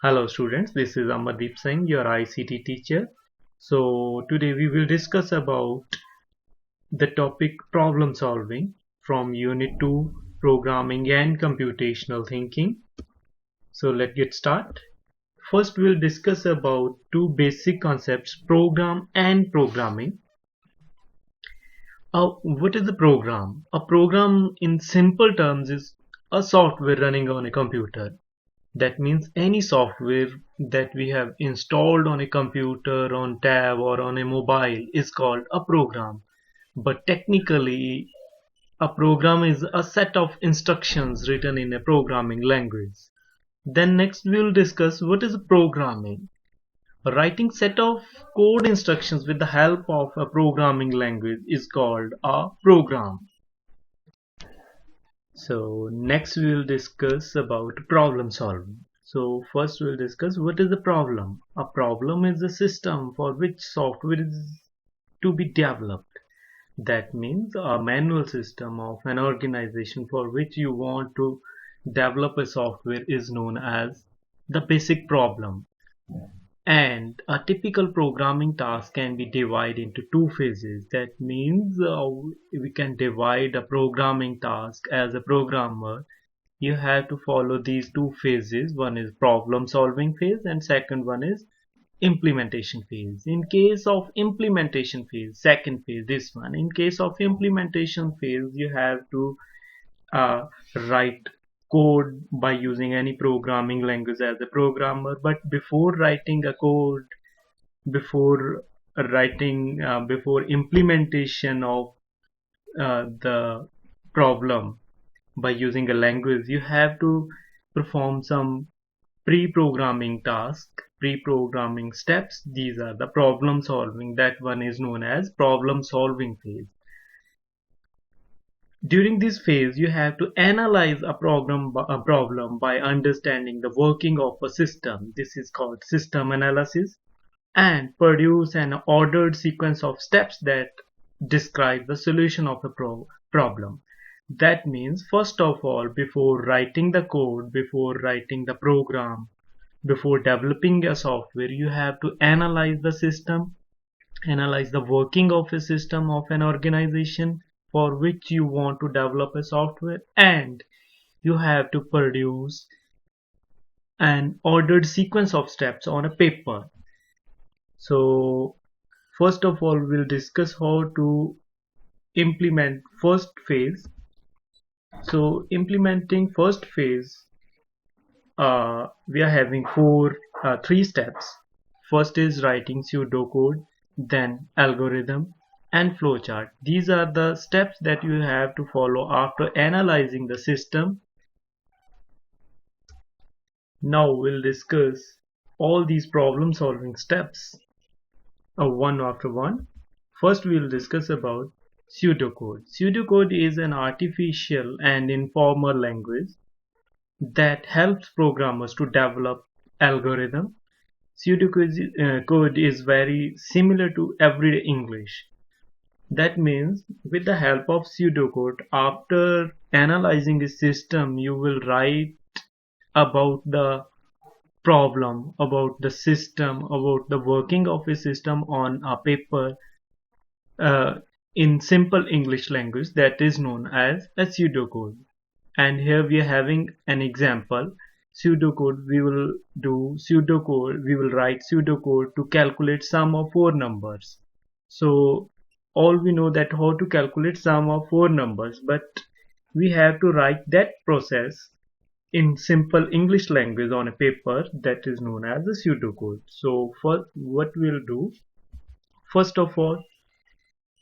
Hello students, this is Amardeep Singh, your ICT teacher. So today we will discuss about the topic problem solving from Unit 2 Programming and Computational Thinking. So let's get started. First we'll discuss about two basic concepts, program and programming. What is a program? A program in simple terms is a software running on a computer. That means any software that we have installed on a computer, on tab or on a mobile is called a program. But technically, a program is a set of instructions written in a programming language. Then next we will discuss what is programming. A writing set of code instructions with the help of a programming language is called a program. So next we will discuss about problem solving. So first we will discuss what is the problem. A problem is a system for which software is to be developed. That means a manual system of an organization for which you want to develop a software is known as the basic problem. And a typical programming task can be divided into two phases. That means we can divide a programming task. As a programmer, you have to follow these two phases. One is problem solving phase and second one is implementation phase. In case of implementation phase, second phase, this one. In case of implementation phase, you have to write code by using any programming language as a programmer. But before writing a code, before implementation of the problem by using a language, you have to perform some pre-programming task, pre-programming steps. These are the problem solving. That one is known as problem solving phase. During this phase, you have to analyze a problem by understanding the working of a system. This is called system analysis, and produce an ordered sequence of steps that describe the solution of a problem. That means, first of all, before writing the code, before writing the program, before developing a software, you have to analyze the system, analyze the working of a system of an organization for which you want to develop a software, and you have to produce an ordered sequence of steps on a paper. So first of all, we'll discuss how to implement first phase. So implementing first phase, we are having three steps. First is writing pseudocode, then algorithm, and flowchart. These are the steps that you have to follow after analyzing the system. Now we'll discuss all these problem solving steps one after one. First we'll discuss about pseudocode. Pseudocode is an artificial and informal language that helps programmers to develop algorithm. Pseudocode code is very similar to everyday English. That means with the help of pseudocode, after analyzing a system, you will write about the problem, about the system, about the working of a system on a paper uh, in simple English language that is known as a pseudocode. And here we are having an example. Pseudocode, we will write pseudocode to calculate sum of four numbers. So all we know that how to calculate sum of four numbers, but we have to write that process in simple English language on a paper that is known as a pseudocode. So first what we'll do, first of all,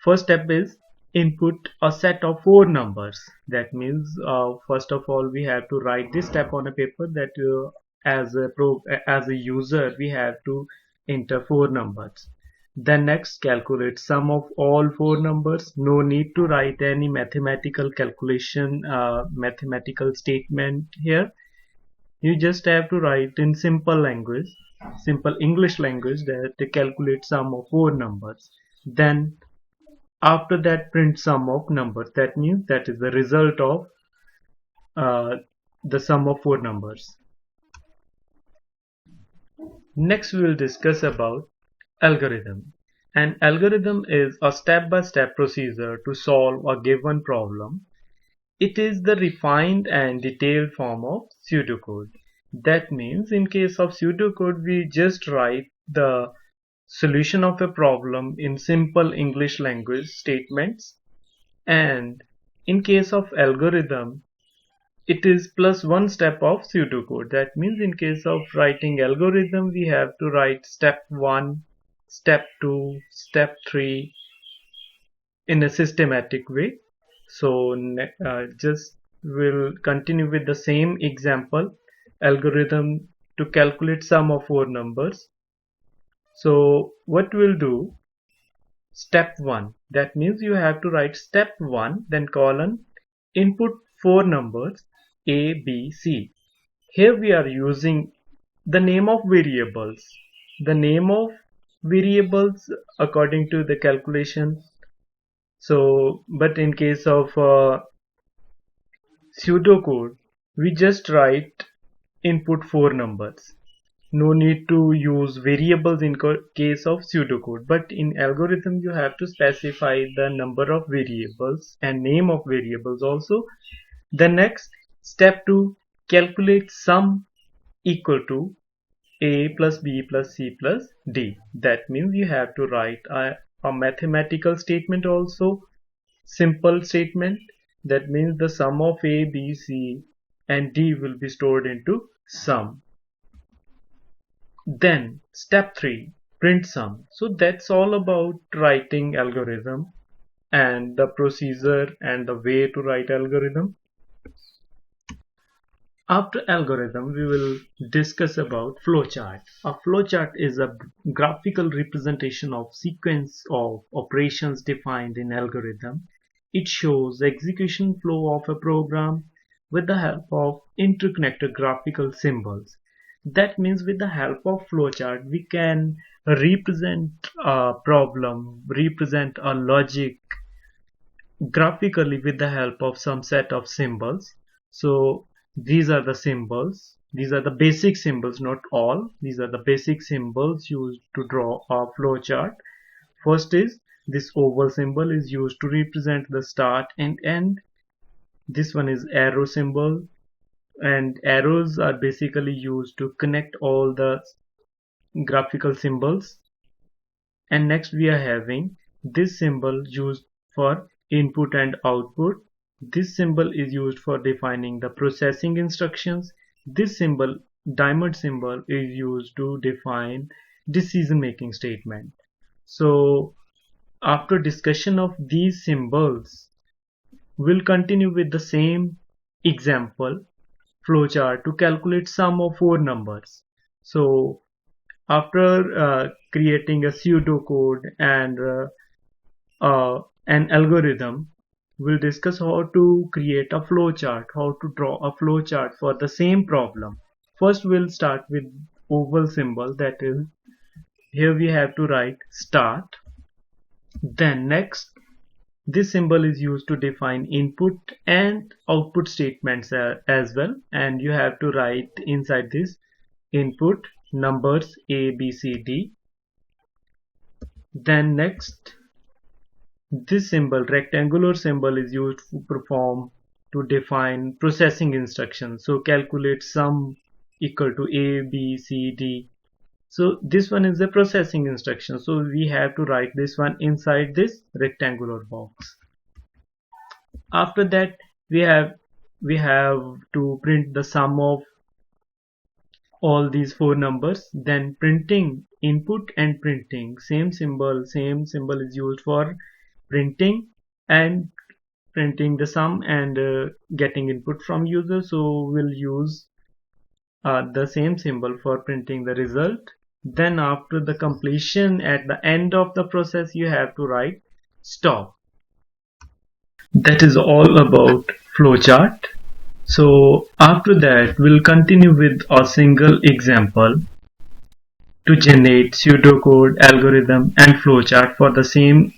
first step is input a set of four numbers. That means first of all we have to write this step on a paper that as a user we have to enter four numbers. Then next, calculate sum of all four numbers. No need to write any mathematical calculation, mathematical statement here. You just have to write in simple language, simple English language, that they calculate sum of four numbers. Then after that, print sum of numbers. That means that is the result of uh, the sum of four numbers. Next we will discuss about algorithm. An algorithm is a step-by-step procedure to solve a given problem. It is the refined and detailed form of pseudocode. That means in case of pseudocode we just write the solution of a problem in simple English language statements, and in case of algorithm it is plus one step of pseudocode. That means in case of writing algorithm we have to write step 1, step 2, step 3 in a systematic way. So just we'll continue with the same example, algorithm to calculate sum of four numbers. So what we'll do, step 1, that means you have to write step 1 then colon input four numbers a b c. Here we are using the name of variables, the name of variables according to the calculation. So but in case of pseudocode we just write input four numbers. No need to use variables in case of pseudocode, but in algorithm you have to specify the number of variables and name of variables also. The next step 2, calculate sum equal to a plus b plus c plus d. That means you have to write a mathematical statement also, simple statement. That means the sum of a, b, c and d will be stored into sum. Then step 3, print sum. So that's all about writing algorithm and the procedure and the way to write algorithm. After algorithm we will discuss about flowchart. A flowchart is a graphical representation of sequence of operations defined in algorithm. It shows the execution flow of a program with the help of interconnected graphical symbols. That means with the help of flowchart we can represent a problem, represent a logic graphically with the help of some set of symbols. So these are the symbols, these are the basic symbols, not all, these are the basic symbols used to draw a flowchart. First is this oval symbol is used to represent the start and end. This one is arrow symbol, and arrows are basically used to connect all the graphical symbols. And next we are having this symbol used for input and output. This symbol is used for defining the processing instructions. This symbol, diamond symbol, is used to define decision making statement. So after discussion of these symbols we'll continue with the same example, flowchart to calculate sum of four numbers. So after creating a pseudocode and an algorithm, we'll discuss how to create a flowchart, how to draw a flowchart for the same problem. First we'll start with oval symbol, that is here we have to write start. Then next, this symbol is used to define input and output statements as well, and you have to write inside this input numbers a b c d. Then next, this symbol, rectangular symbol, is used to define processing instructions. So calculate sum equal to a b c d. So this one is the processing instruction, so we have to write this one inside this rectangular box. After that we have to print the sum of all these four numbers. Then printing, input and printing, same symbol is used for printing and printing the sum and getting input from user. So we'll use the same symbol for printing the result. Then after the completion, at the end of the process, you have to write stop. That is all about flowchart. So after that we'll continue with a single example to generate pseudocode, algorithm and flowchart for the same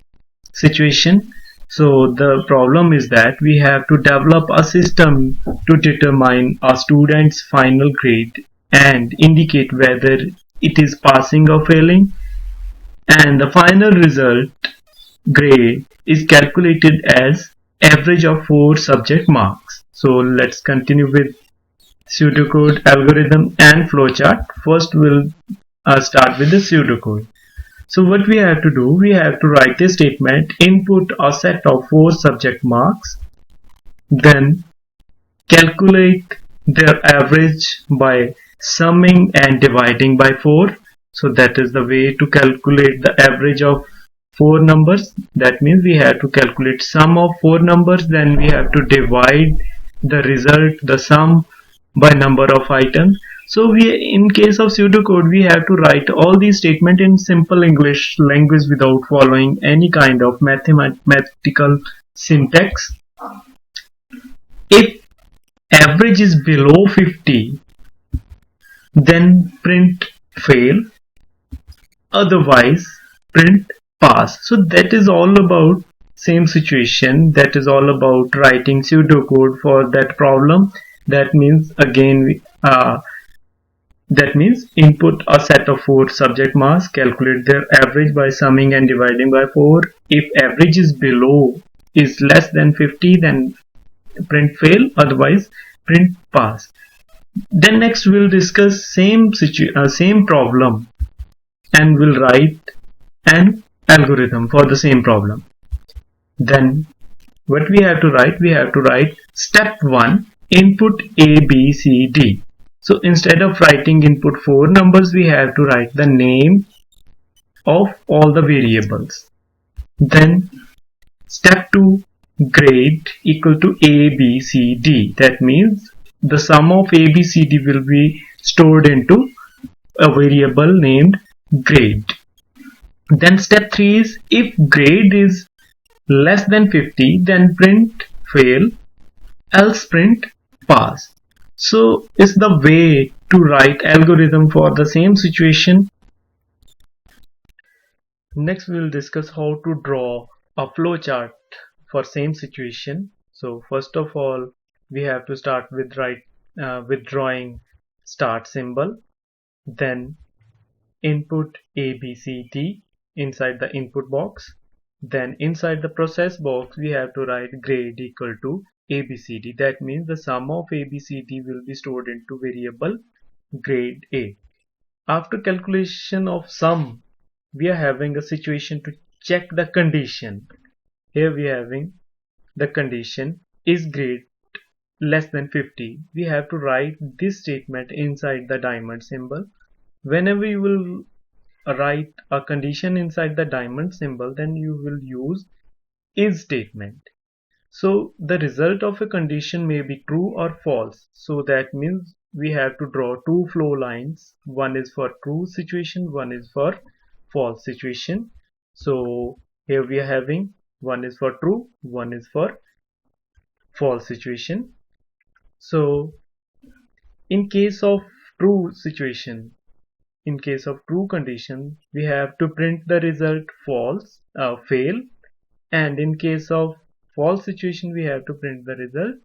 situation. So the problem is that we have to develop a system to determine a student's final grade and indicate whether it is passing or failing, and the final result grade is calculated as average of 4 subject marks. So let's continue with pseudocode, algorithm and flowchart. First we'll start with the pseudocode. So what we have to do, we have to write a statement, input a set of 4 subject marks, then calculate their average by summing and dividing by 4. So that is the way to calculate the average of 4 numbers. That means we have to calculate sum of 4 numbers, then we have to divide the result, the sum, by number of items. So in case of pseudocode, we have to write all these statements in simple English language without following any kind of mathematical syntax. If average is below 50, then print fail, otherwise print pass. So that is all about same situation. That is all about writing pseudocode for that problem. That means again that means input a set of 4 subject marks, calculate their average by summing and dividing by 4. If average is less than 50, then print fail, otherwise print pass. Then next we'll discuss same problem, and we'll write an algorithm for the same problem. Then what we have to write step 1, input A, B, C, D. So instead of writing input 4 numbers, we have to write the name of all the variables. Then step 2, grade equal to A, B, C, D. That means the sum of A, B, C, D will be stored into a variable named grade. Then step 3 is if grade is less than 50, then print fail, else print pass. So it's the way to write algorithm for the same situation. Next we will discuss how to draw a flowchart for same situation. So first of all, we have to start with drawing start symbol, then input A, B, C, D inside the input box. Then inside the process box, we have to write grade equal to ABCD. That means the sum of ABCD will be stored into variable grade A. After calculation of sum, we are having a situation to check the condition. Here we are having the condition is grade less than 50. We have to write this statement inside the diamond symbol. Whenever you will write a condition inside the diamond symbol, then you will use is statement. So the result of a condition may be true or false. So that means we have to draw 2 flow lines. One is for true situation, one is for false situation. So here we are having one is for true, one is for false situation. So in case of true situation, in case of true condition, we have to print the result fail, and in case of false situation, we have to print the result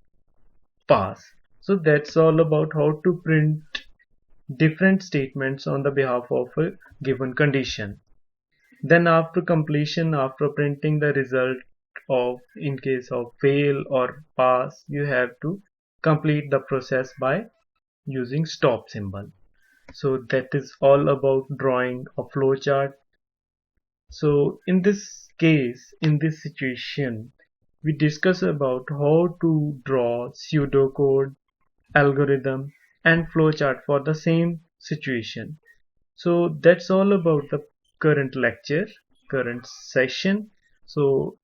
pass. So that's all about how to print different statements on the behalf of a given condition. Then after completion, after printing the result of in case of fail or pass, you have to complete the process by using stop symbol. So that is all about drawing a flowchart. So in this case, in this situation, we discuss about how to draw pseudocode, algorithm and flowchart for the same situation. So that's all about the current lecture, current session. So